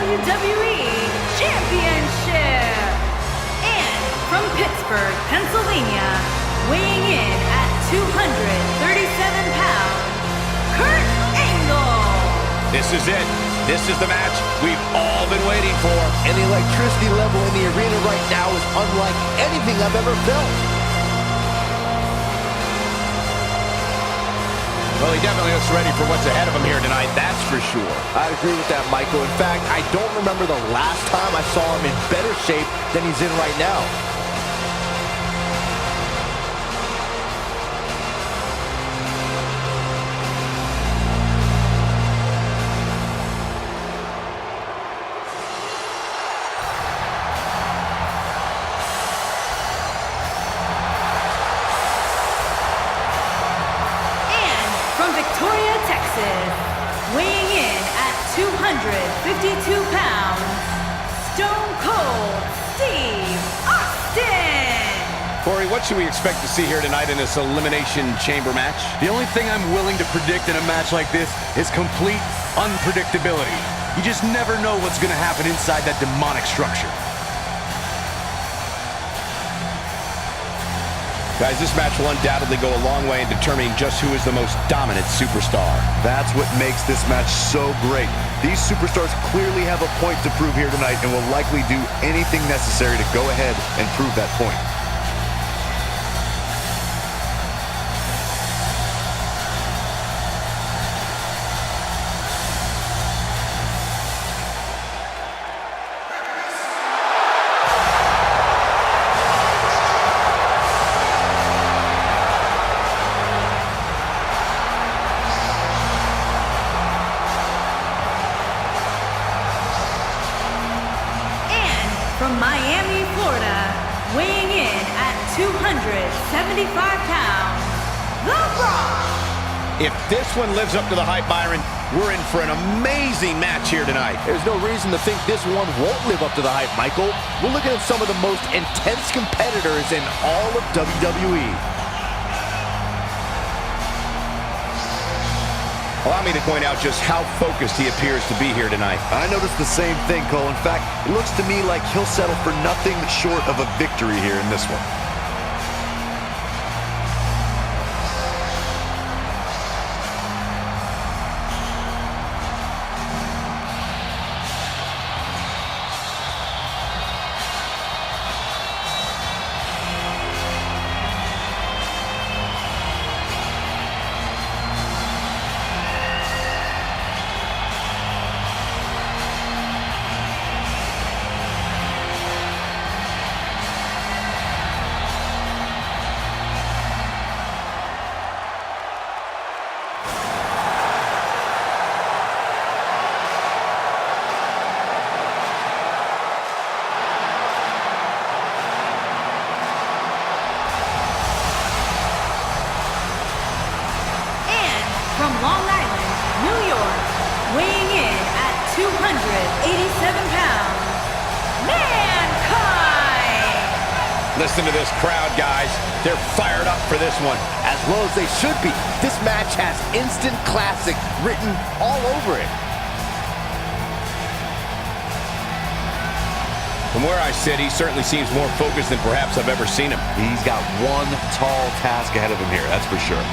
WWE Championship. And from Pittsburgh, Pennsylvania, weighing in at 237 pounds, Kurt Angle. This is it. This is the match we've all been waiting for. And the electricity level in the arena right now is unlike anything I've ever felt. Well, he definitely looks ready for what's ahead of him here tonight, that's for sure. I agree with that, Michael. In fact, I don't remember the last time I saw him in better shape than he's in right now. Weighing in at 252 pounds, Stone Cold Steve Austin! Corey, what should we expect to see here tonight in this Elimination Chamber match? The only thing I'm willing to predict in a match like this is complete unpredictability. You just never know what's going to happen inside that demonic structure. Guys, this match will undoubtedly go a long way in determining just who is the most dominant superstar. That's what makes this match so great. These superstars clearly have a point to prove here tonight and will likely do anything necessary to go ahead and prove that point. From Miami, Florida, weighing in at 275 pounds, The Rock! If this one lives up to the hype, Byron, we're in for an amazing match here tonight. There's no reason to think this one won't live up to the hype, Michael. We're looking at some of the most intense competitors in all of WWE. Allow me to point out just how focused he appears to be here tonight. I noticed the same thing, Cole. In fact, it looks to me like he'll settle for nothing short of a victory here in this one. From Long Island, New York, weighing in at 287 pounds, Mankind! Listen to this crowd, guys. They're fired up for this one. As well as they should be. This match has instant classic written all over it. From where I sit, he certainly seems more focused than perhaps I've ever seen him. He's got one tall task ahead of him here, that's for sure.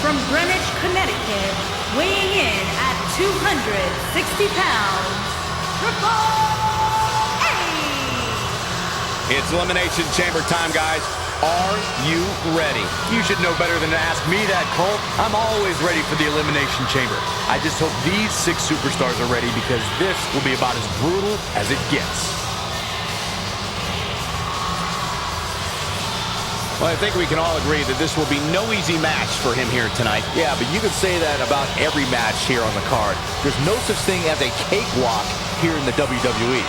From Greenwich, Connecticut, weighing in at 260 pounds, Triple H! It's Elimination Chamber time, guys. Are you ready? You should know better than to ask me that, Colt. I'm always ready for the Elimination Chamber. I just hope these 6 superstars are ready, because this will be about as brutal as it gets. Well, I think we can all agree that this will be no easy match for him here tonight. Yeah, but you can say that about every match here on the card. There's no such thing as a cakewalk here in the WWE.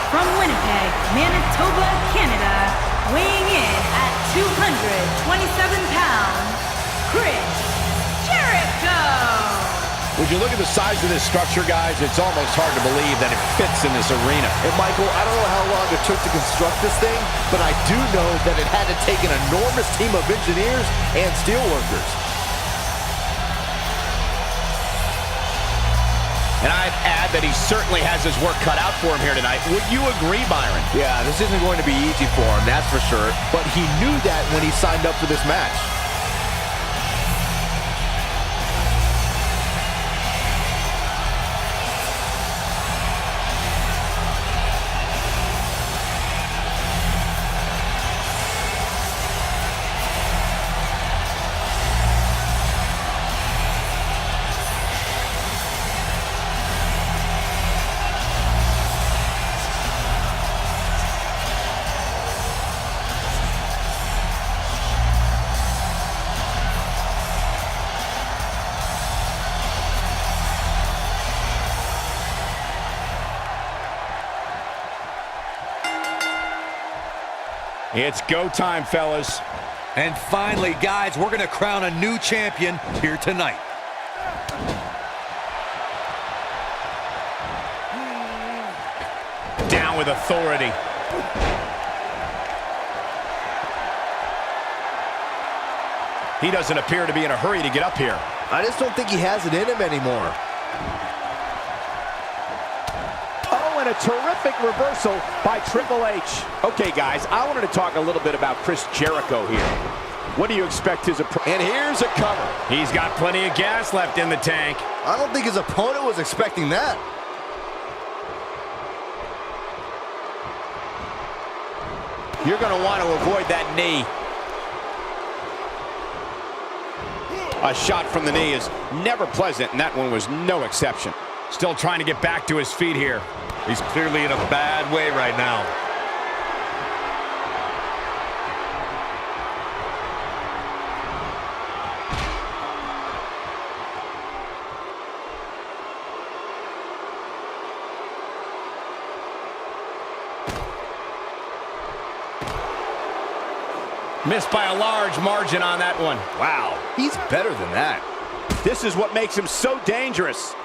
From Winnipeg, Manitoba, Canada, weighing in at 227 pounds, Chris Jericho! Would you look at the size of this structure, guys? It's almost hard to believe that it fits in this arena. And Michael, I don't know how long it took to construct this thing, but I do know that it had to take an enormous team of engineers and steelworkers. And I'd add that he certainly has his work cut out for him here tonight. Would you agree, Byron? Yeah, this isn't going to be easy for him, that's for sure. But he knew that when he signed up for this match. It's go time, fellas. And finally, guys, we're going to crown a new champion here tonight. Down with authority. He doesn't appear to be in a hurry to get up here. I just don't think he has it in him anymore. Oh, and a terrific reversal by Triple H. Okay, guys, I wanted to talk a little bit about Chris Jericho here. What do you expect his approach? And here's a cover. He's got plenty of gas left in the tank. I don't think his opponent was expecting that. You're going to want to avoid that knee. A shot from the knee is never pleasant, and that one was no exception. Still trying to get back to his feet here. He's clearly in a bad way right now. Missed by a large margin on that one. Wow, he's better than that. This is what makes him so dangerous.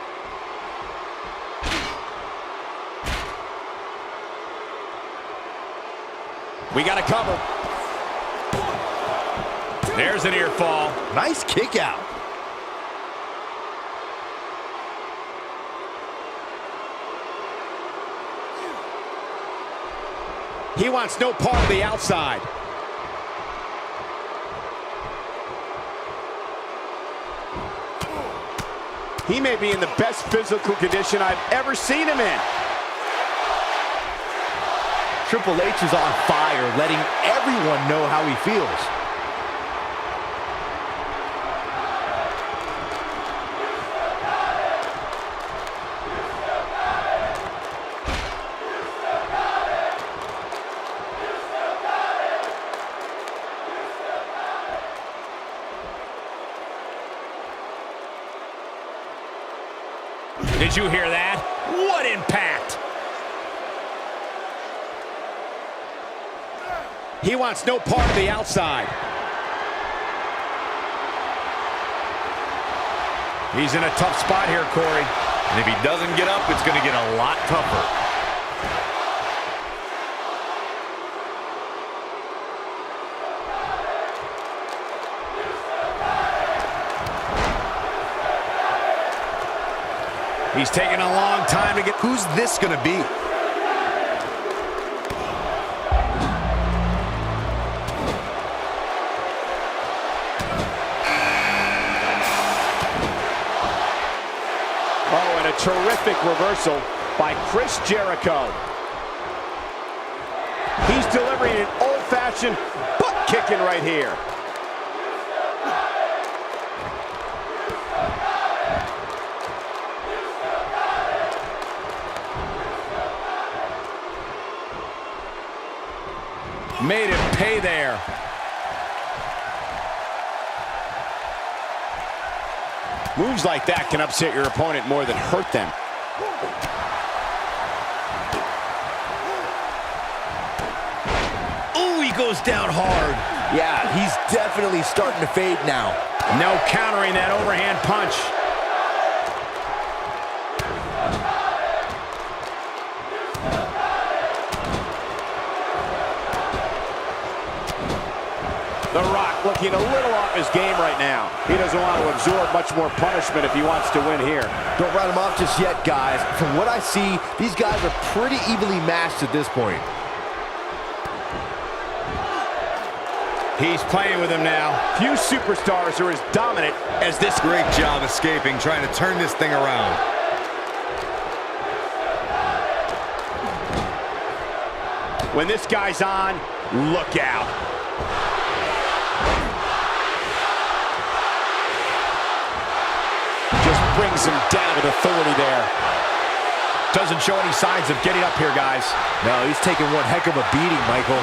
We got a cover. There's an ear fall. Nice kick out. He wants no part of the outside. He may be in the best physical condition I've ever seen him in. Triple H is on fire, letting everyone know how he feels. Did you hear that? What impact! He wants no part of the outside. He's in a tough spot here, Corey. And if he doesn't get up, it's going to get a lot tougher. He's taking a long time to get... Who's this gonna be? Oh, and a terrific reversal by Chris Jericho. He's delivering an old-fashioned butt kicking right here. Made him pay there. Moves like that can upset your opponent more than hurt them. Ooh, he goes down hard. Yeah, he's definitely starting to fade now. No countering that overhand punch. The Rock looking a little off his game right now. He doesn't want to absorb much more punishment if he wants to win here. Don't write him off just yet, guys. From what I see, these guys are pretty evenly matched at this point. He's playing with him now. Few superstars are as dominant as this. Great job escaping, trying to turn this thing around. When this guy's on, look out. Brings him down with authority there. Doesn't show any signs of getting up here, guys. No, he's taking one heck of a beating, Michael.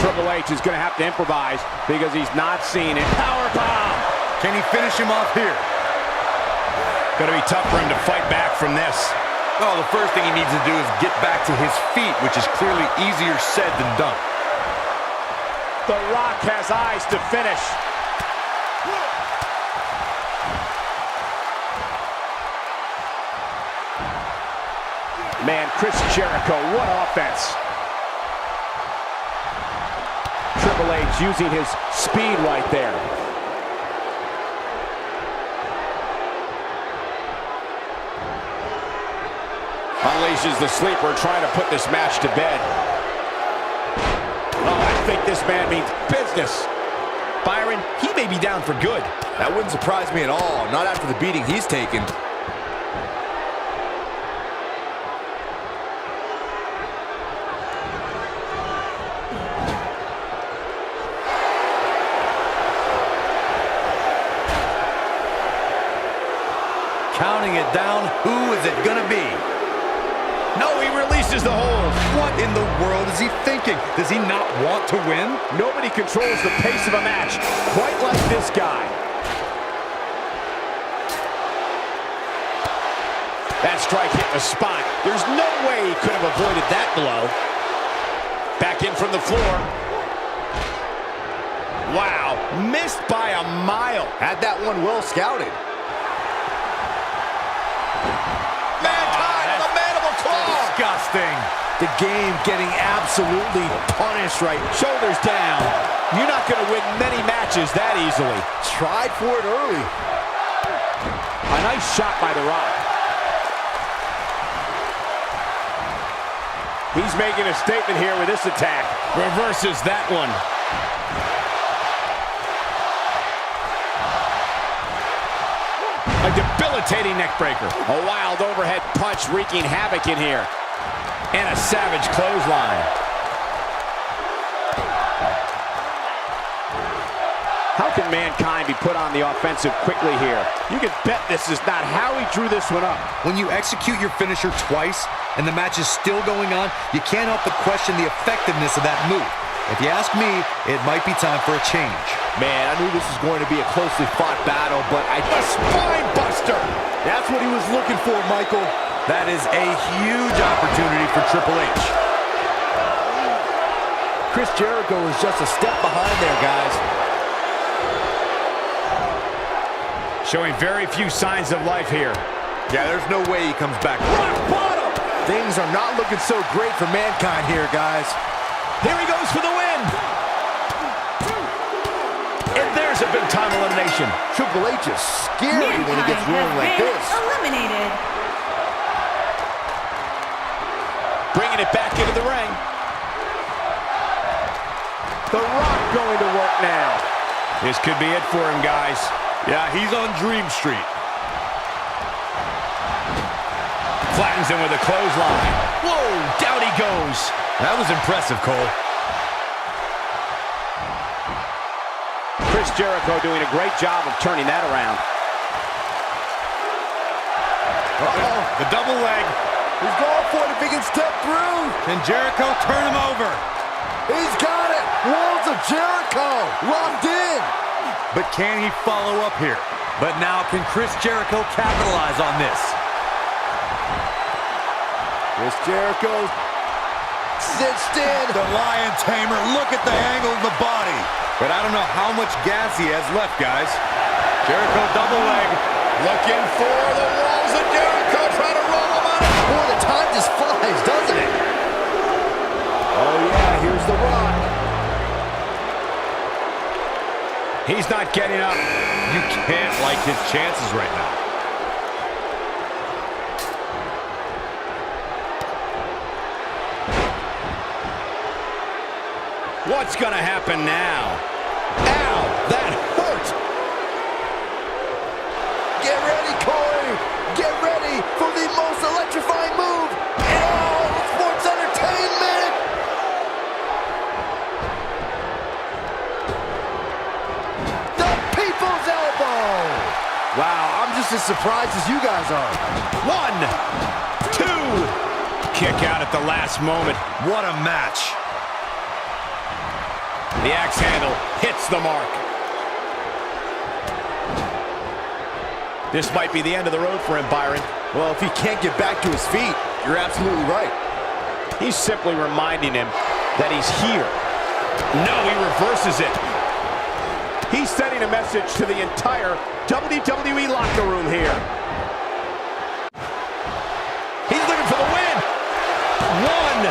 Triple H is going to have to improvise because he's not seeing it. Powerbomb! Can he finish him off here? Going to be tough for him to fight back from this. Well, the first thing he needs to do is get back to his feet, which is clearly easier said than done. The Rock has eyes to finish. Man, Chris Jericho, what offense. Triple H using his speed right there. Unleashes the sleeper, trying to put this match to bed. I think this man means business. Byron, he may be down for good. That wouldn't surprise me at all, not after the beating he's taken. Counting it down, who is it gonna be? No, he releases the hold. What in the world is he thinking? Does he not want to win? Nobody controls the pace of a match quite like this guy. That strike hit the spot. There's no way he could have avoided that blow. Back in from the floor. Wow, missed by a mile. Had that one well scouted. Disgusting. The game getting absolutely punished right. Shoulders down. You're not going to win many matches that easily. Tried for it early. A nice shot by The Rock. He's making a statement here with this attack. Reverses that one. A debilitating neckbreaker. A wild overhead punch wreaking havoc in here. And a savage clothesline. How can Mankind be put on the offensive quickly here? You can bet this is not how he drew this one up. When you execute your finisher twice and the match is still going on, you can't help but question the effectiveness of that move. If you ask me, it might be time for a change. Man, I knew this was going to be a closely fought battle, but A spine buster! that's what he was looking for, Michael. That is a huge opportunity for Triple H. Chris Jericho is just a step behind there, guys. Showing very few signs of life here. Yeah, there's no way he comes back. Rock bottom! Things are not looking so great for Mankind here, guys. Here he goes for the win! And there's a a big-time elimination. Triple H is scary when he gets rolling like been this. eliminated. Bringing it back into the ring. The Rock going to work now. This could be it for him, guys. Yeah, he's on Dream Street. Flattens him with a clothesline. Whoa, down he goes. That was impressive, Cole. Chris Jericho doing a great job of turning that around. Uh-oh, the double leg. He's going for it if he can step through. Can Jericho turn him over? He's got it. Walls of Jericho locked in. But can he follow up here? But now can Chris Jericho capitalize on this? Chris Jericho cinched in. The Lion Tamer, look at the angle of the body. But I don't know how much gas he has left, guys. Jericho double leg. Looking for the walls of Jericho, trying to roll him out. Boy, the time just flies, doesn't it? Oh, yeah, here's the Rock. He's not getting up. You can't like his chances right now. What's going to happen now? Ow, that hurt. Get ready, Corey. Get ready for the most electrifying move in all of sports entertainment. The People's Elbow. Wow, I'm just as surprised as you guys are. 1, 2. Kick out at the last moment. What a match. The axe handle hits the mark. This might be the end of the road for him, Byron. Well, if he can't get back to his feet, you're absolutely right. He's simply reminding him that he's here. No, he reverses it. He's sending a message to the entire WWE locker room here. He's looking for the win. 1,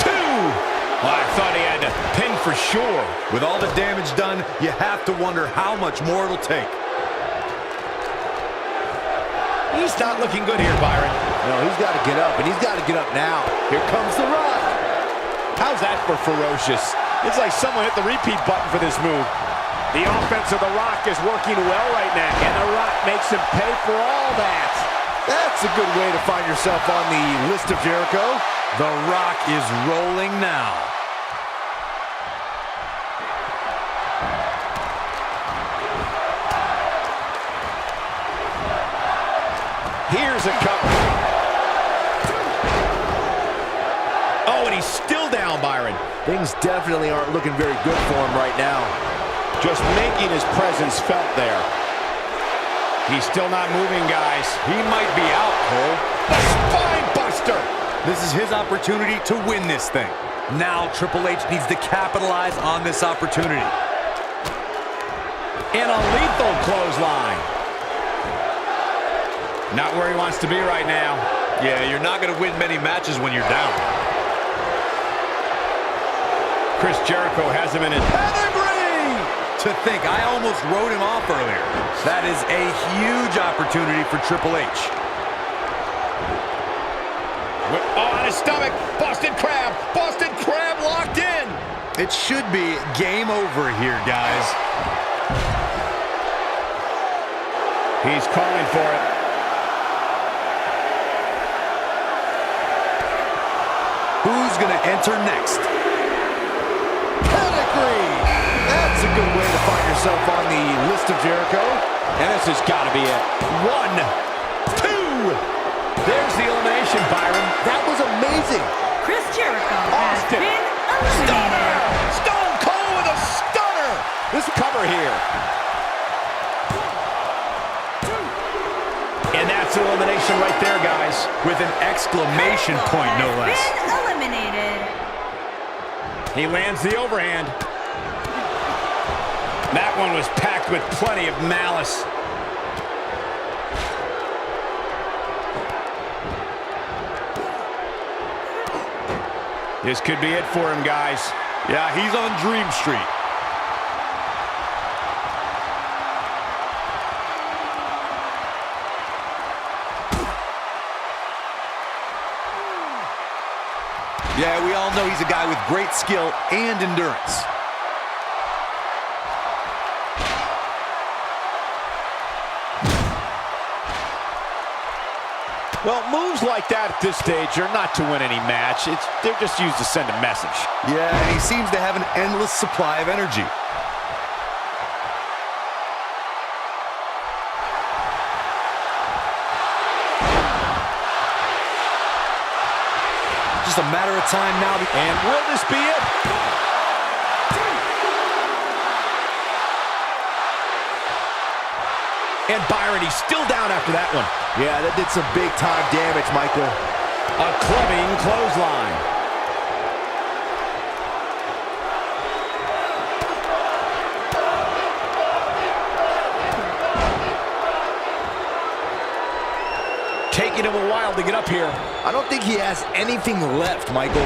2. Well, I thought he had to pin for sure. With all the damage done, you have to wonder how much more it'll take. He's not looking good here, Byron. No, he's got to get up, and he's got to get up now. Here comes The Rock. How's that for ferocious? It's like someone hit the repeat button for this move. The offense of The Rock is working well right now, and The Rock makes him pay for all that. That's a good way to find yourself on the list of Jericho. The Rock is rolling now. Here's a cover. Oh, and he's still down, Byron. Things definitely aren't looking very good for him right now. Just making his presence felt there. He's still not moving, guys. He might be out, Cole. The spine buster. This is his opportunity to win this thing. Now Triple H needs to capitalize on this opportunity. And a lethal clothesline. Not where he wants to be right now. Yeah, you're not going to win many matches when you're down. Chris Jericho has him in his pedigree. To think, I almost wrote him off earlier. That is a huge opportunity for Triple H. Oh, on his stomach. Boston Crab. Boston Crab locked in. It should be game over here, guys. He's calling for it. Who's going to enter next? Pedigree! That's a good way to find yourself on the list of Jericho. And this has got to be it. 1, 2. There's the elimination, Byron. That was amazing. Chris Jericho has Austin. been Stunner! eliminated. Stone Cold with a stunner! This cover here. And that's elimination right there, guys. With an exclamation point, no less. Been eliminated. He lands the overhand. That one was packed with plenty of malice. This could be it for him, guys. Yeah, he's on Dream Street. Yeah, we all know he's a guy with great skill and endurance. Well, moves like that at this stage are not to win any match. They're just used to send a message. Yeah, and he seems to have an endless supply of energy. Just a matter of time now. And will this be it? And Byron, he's still down after that one. Yeah, that did some big-time damage, Michael. A clubbing clothesline. Taking him a while to get up here. I don't think he has anything left, Michael.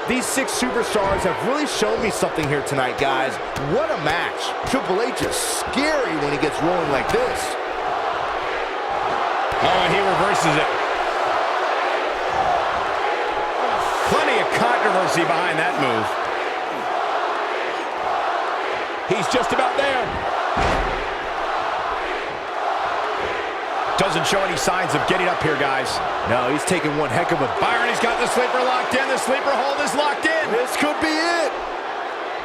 These 6 superstars have really shown me something here tonight, guys. What a match. Triple H is scary when he gets rolling like this. Oh, and he reverses it. Plenty of controversy behind that move. He's just about there. Doesn't show any signs of getting up here, guys. No, he's taking one heck of a... Byron, he's got the sleeper locked in. The sleeper hold is locked in. This could be it.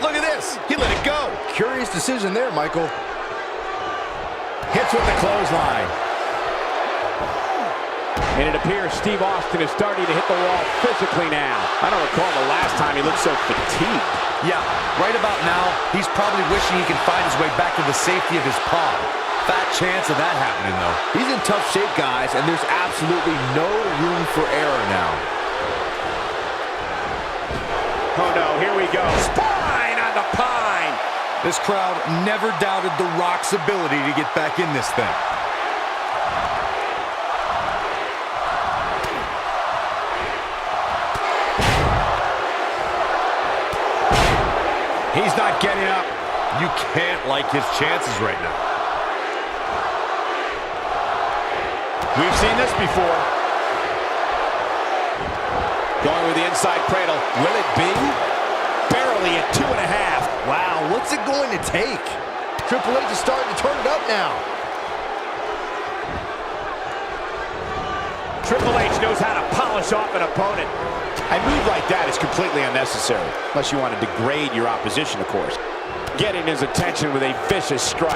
Look at this. He let it go. Curious decision there, Michael. Hits with the clothesline. And it appears Steve Austin is starting to hit the wall physically now. I don't recall the last time he looked so fatigued. Yeah, right about now, he's probably wishing he can find his way back to the safety of his pod. Fat chance of that happening, though. He's in tough shape, guys, and there's absolutely no room for error now. Oh, no, here we go. Spine on the pine. This crowd never doubted The Rock's ability to get back in this thing. He's not getting up. You can't like his chances right now. We've seen this before. Going with the inside cradle. Will it be? Barely at 2.5. Wow, what's it going to take? Triple H is starting to turn it up now. Triple H knows how to polish off an opponent. A move like that is completely unnecessary, unless you want to degrade your opposition, of course. Getting his attention with a vicious strike.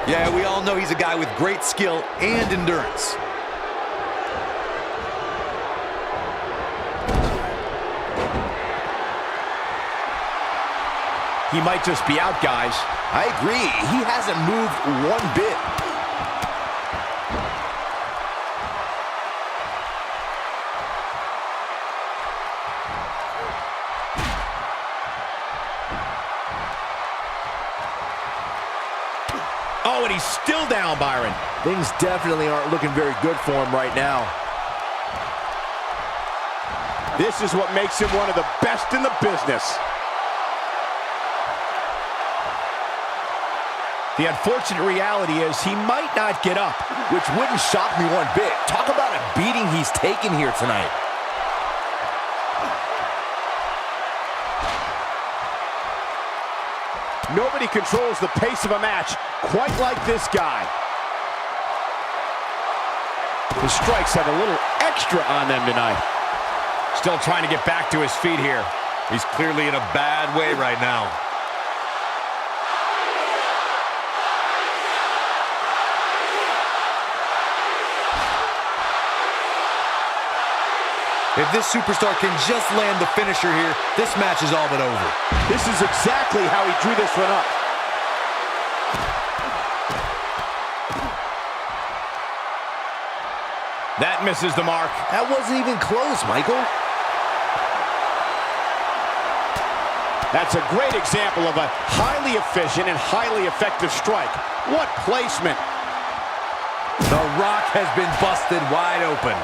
Yeah, we all know he's a guy with great skill and endurance. He might just be out, guys. I agree. He hasn't moved one bit. Oh, and he's still down, Byron. Things definitely aren't looking very good for him right now. This is what makes him one of the best in the business. The unfortunate reality is he might not get up. Which wouldn't shock me one bit. Talk about a beating he's taken here tonight. Nobody controls the pace of a match quite like this guy. The strikes have a little extra on them tonight. Still trying to get back to his feet here. He's clearly in a bad way right now. If this superstar can just land the finisher here, this match is all but over. This is exactly how he drew this one up. That misses the mark. That wasn't even close, Michael. That's a great example of a highly efficient and highly effective strike. What placement. The Rock has been busted wide open.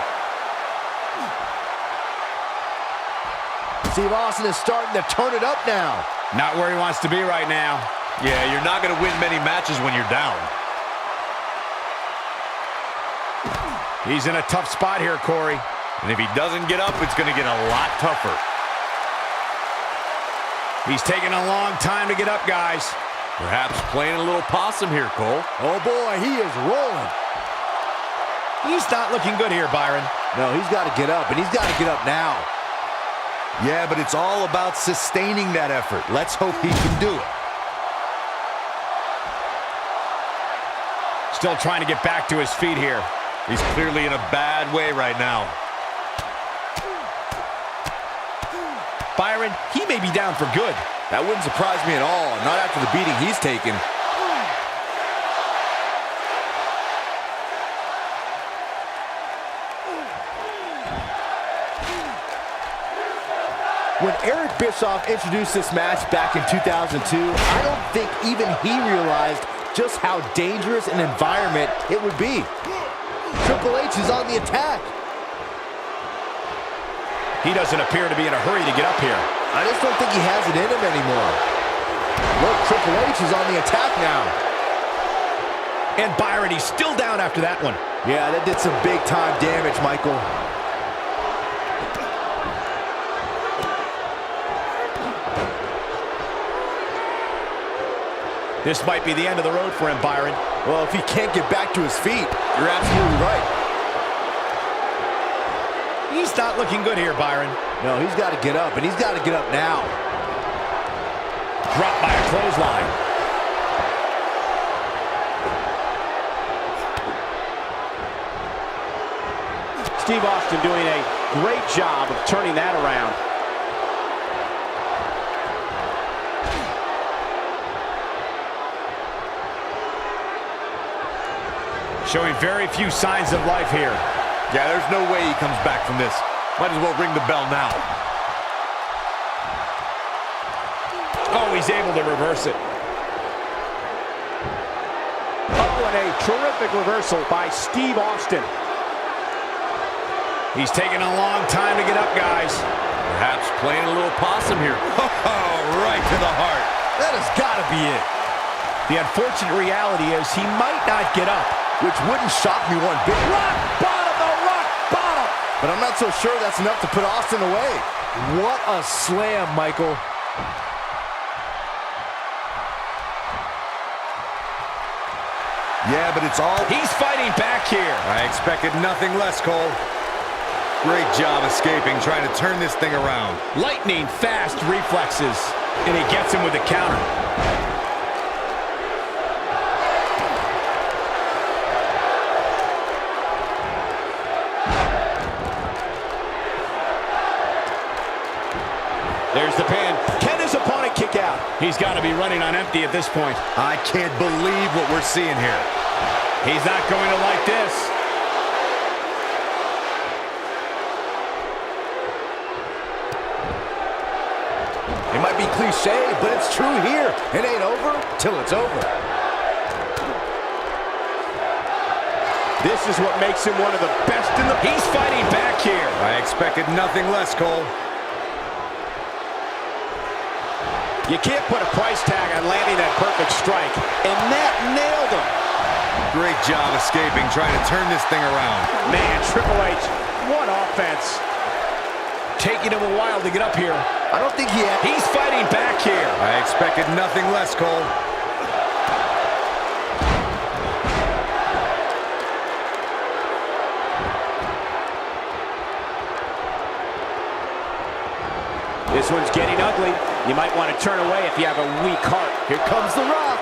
Steve Austin is starting to turn it up now. Not where he wants to be right now. Yeah, you're not going to win many matches when you're down. He's in a tough spot here, Corey. And if he doesn't get up, it's going to get a lot tougher. He's taking a long time to get up, guys. Perhaps playing a little possum here, Cole. Oh boy, he is rolling. He's not looking good here, Byron. No, he's got to get up, and he's got to get up now. Yeah, but it's all about sustaining that effort. Let's hope he can do it. Still trying to get back to his feet here. He's clearly in a bad way right now. Byron, he may be down for good. That wouldn't surprise me at all, not after the beating he's taken. When Eric Bischoff introduced this match back in 2002, I don't think even he realized just how dangerous an environment it would be. Triple H is on the attack. He doesn't appear to be in a hurry to get up here. I just don't think he has it in him anymore. Look, Triple H is on the attack now. And Byron, he's still down after that one. Yeah, that did some big-time damage, Michael. This might be the end of the road for him, Byron. Well, if he can't get back to his feet, you're absolutely right. He's not looking good here, Byron. No, he's got to get up, and he's got to get up now. Dropped by a clothesline. Steve Austin doing a great job of turning that around. Showing very few signs of life here. Yeah, there's no way he comes back from this. Might as well ring the bell now. Oh, he's able to reverse it. Oh, and a terrific reversal by Steve Austin. He's taking a long time to get up, guys. Perhaps playing a little possum here. Oh, right to the heart. That has got to be it. The unfortunate reality is he might not get up. Which wouldn't shock me one bit. Rock bottom, the rock bottom. But I'm not so sure that's enough to put Austin away. What a slam, Michael. Yeah, but it's all... He's fighting back here. I expected nothing less, Cole. Great job escaping, trying to turn this thing around. Lightning fast reflexes. And he gets him with the counter. There's the pin. Can his opponent kick out? He's got to be running on empty at this point. I can't believe what we're seeing here. He's not going to like this. It might be cliche, but it's true here. It ain't over till it's over. This is what makes him one of the best in the... He's fighting back here. I expected nothing less, Cole. You can't put a price tag on landing that perfect strike, and that nailed him. Great job escaping, trying to turn this thing around. Man, Triple H, what offense. Taking him a while to get up here. I don't think he had... He's fighting back here. I expected nothing less, Cole. This one's getting ugly. You might want to turn away if you have a weak heart. Here comes The Rock.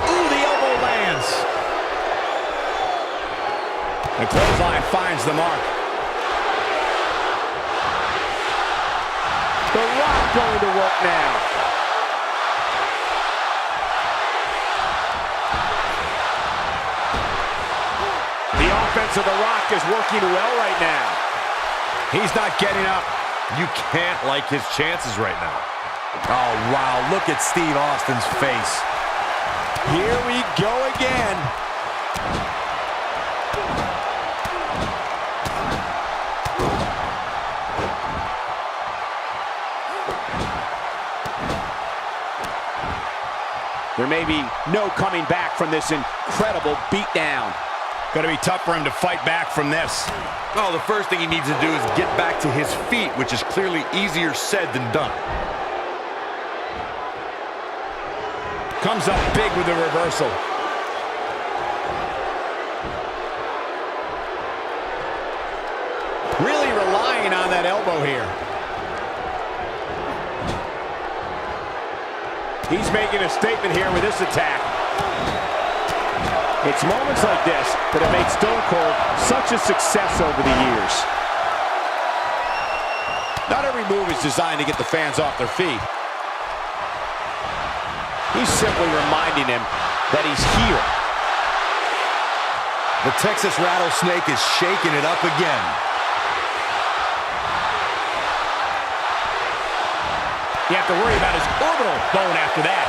Ooh, the elbow lands. The clothesline finds the mark. The Rock going to work now. The offense of The Rock is working well right now. He's not getting up. You can't like his chances right now. Oh, wow, look at Steve Austin's face. Here we go again. There may be no coming back from this incredible beatdown. Going to be tough for him to fight back from this. Oh, the first thing he needs to do is get back to his feet, which is clearly easier said than done. Comes up big with the reversal. Really relying on that elbow here. He's making a statement here with this attack. It's moments like this that have made Stone Cold such a success over the years. Not every move is designed to get the fans off their feet. He's simply reminding him that he's here. The Texas Rattlesnake is shaking it up again. You have to worry about his orbital bone after that.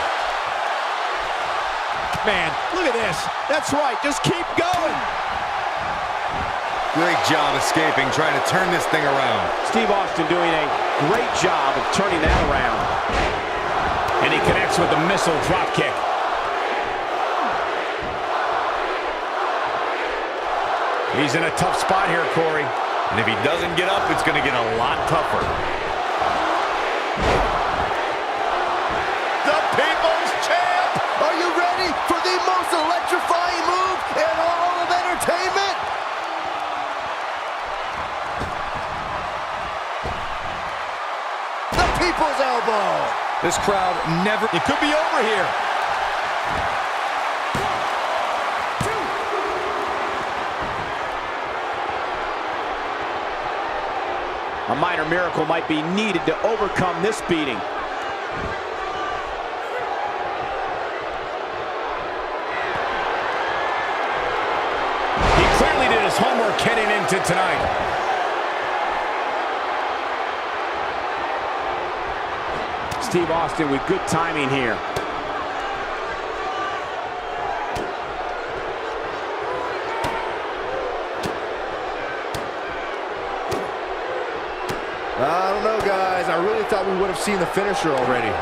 Man, look at this. That's right, just keep going. Great job escaping, trying to turn this thing around. Steve Austin doing a great job of turning that around. And he connects with the missile drop kick. He's in a tough spot here, Corey. And if he doesn't get up, it's going to get a lot tougher. The People's Champ! Are you ready for the most electrifying move in all of entertainment? The People's Elbow! This crowd never... It could be over here. A minor miracle might be needed to overcome this beating. He clearly did his homework heading into tonight. Steve Austin with good timing here. I don't know, guys. I really thought we would have seen the finisher already.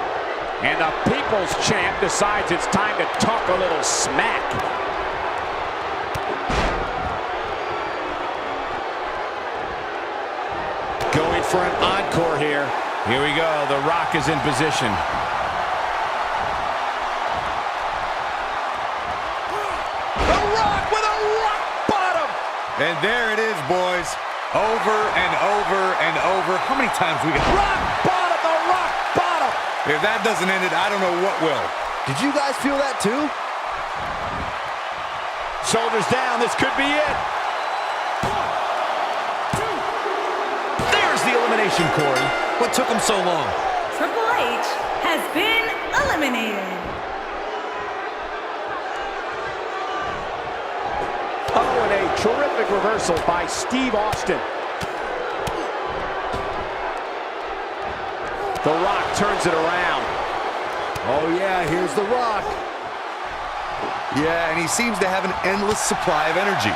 And the People's Champ decides it's time to talk a little smack. Going for an encore here. Here we go. The Rock is in position. The Rock with a rock bottom. And there it is, boys. Over and over and over. How many times we got... Rock bottom, the rock bottom. If that doesn't end it, I don't know what will. Did you guys feel that too? Shoulders down. This could be it. There's the elimination, Corey. What took him so long? Triple H has been eliminated. Oh, and a terrific reversal by Steve Austin. The Rock turns it around. Oh yeah, here's The Rock. Yeah, and he seems to have an endless supply of energy.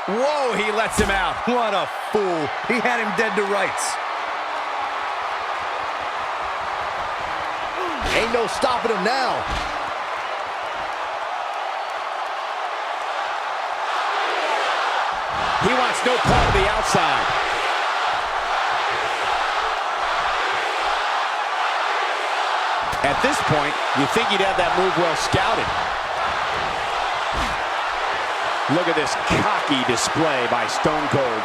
Whoa, he lets him out. What a fool. He had him dead to rights. Ain't no stopping him now. He wants no part of the outside. At this point, you think he'd have that move well scouted. Look at this cocky display by Stone Cold.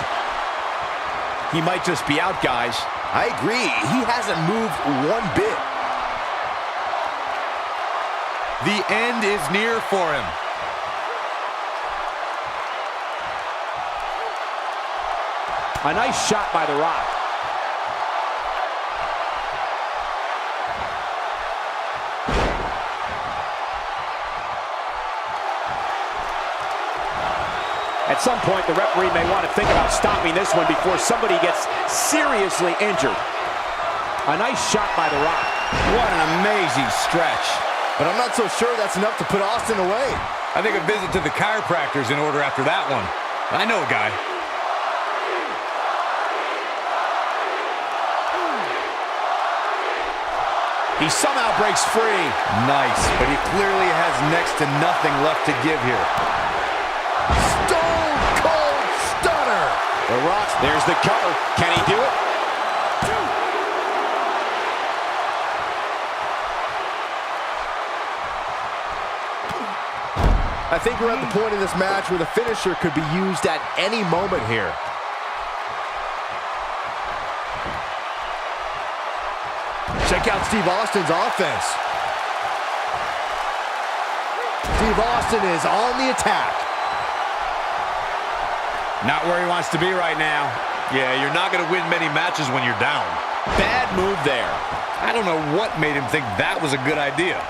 He might just be out, guys. I agree. He hasn't moved one bit. The end is near for him. A nice shot by The Rock. At At some point, the referee may want to think about stopping this one before somebody gets seriously injured. A nice shot by The Rock. What an amazing stretch. But I'm not so sure that's enough to put Austin away. I think a visit to the chiropractor's in order after that one. I know a guy. He somehow breaks free. Nice, but he clearly has next to nothing left to give here. Stone Cold Stunner. The Rock, there's the cover. Can he do it? I think we're at the point in this match where the finisher could be used at any moment here. Check out Steve Austin's offense. Steve Austin is on the attack. Not where he wants to be right now. Yeah, you're not going to win many matches when you're down. Bad move there. I don't know what made him think that was a good idea.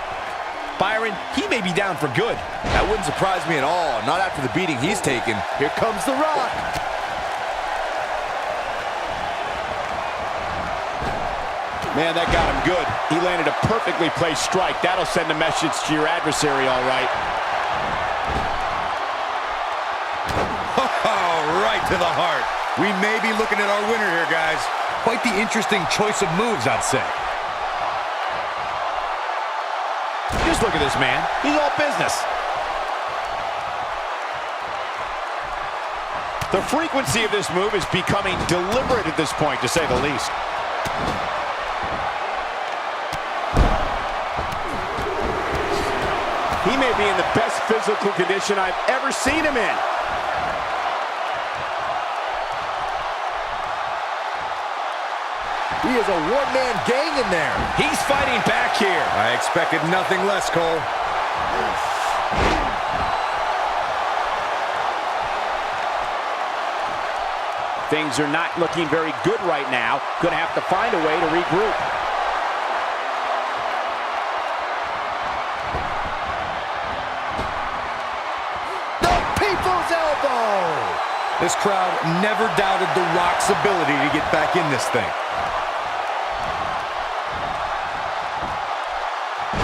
Byron, he may be down for good. That wouldn't surprise me at all, not after the beating he's taken. Here comes The Rock. Man, that got him good. He landed a perfectly placed strike. That'll send a message to your adversary, all right. Oh, right to the heart. We may be looking at our winner here, guys. Quite the interesting choice of moves, I'd say. Just look at this man. He's all business. The frequency of this move is becoming deliberate at this point, to say the least. He may be in the best physical condition I've ever seen him in. He is a one-man gang in there. He's fighting back here. I expected nothing less, Cole. Things are not looking very good right now. Gonna have to find a way to regroup. The People's Elbow! This crowd never doubted The Rock's ability to get back in this thing.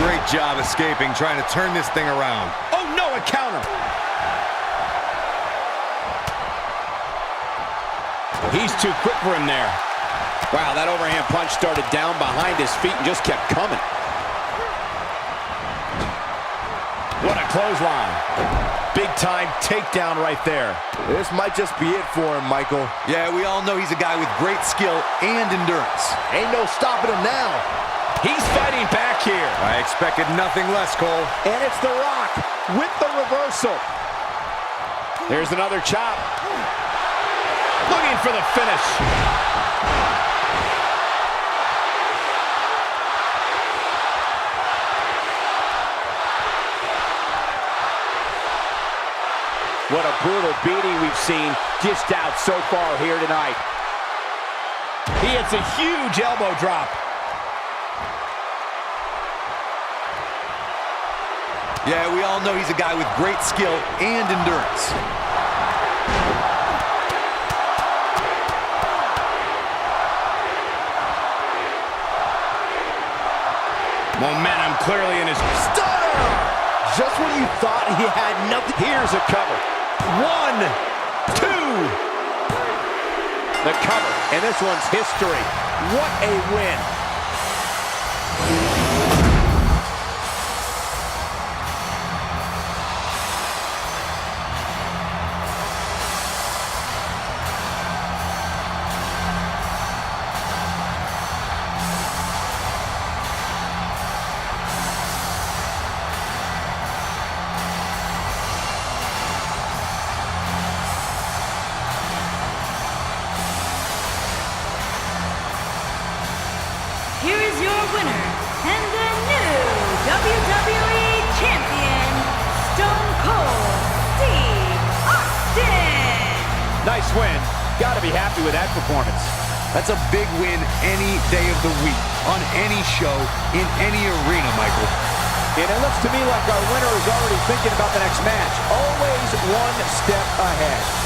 Great job escaping, trying to turn this thing around. Oh no, a counter. He's too quick for him there. Wow, that overhand punch started down behind his feet and just kept coming. What a clothesline. Big time takedown right there. This might just be it for him, Michael. Yeah, we all know he's a guy with great skill and endurance. Ain't no stopping him now. He's fighting back here. I expected nothing less, Cole. And it's The Rock with the reversal. There's another chop. Looking for the finish. What a brutal beating we've seen dished out so far here tonight. He hits a huge elbow drop. Yeah, we all know he's a guy with great skill and endurance. Momentum clearly in his... Stunner! Just when you thought he had nothing. Here's a cover. 1, 2. The cover, and this one's history. What a win. Here is your winner, and the new WWE Champion, Stone Cold Steve Austin. Nice win. Got to be happy with that performance. That's a big win any day of the week, on any show, in any arena, Michael. And it looks to me like our winner is already thinking about the next match. Always one step ahead.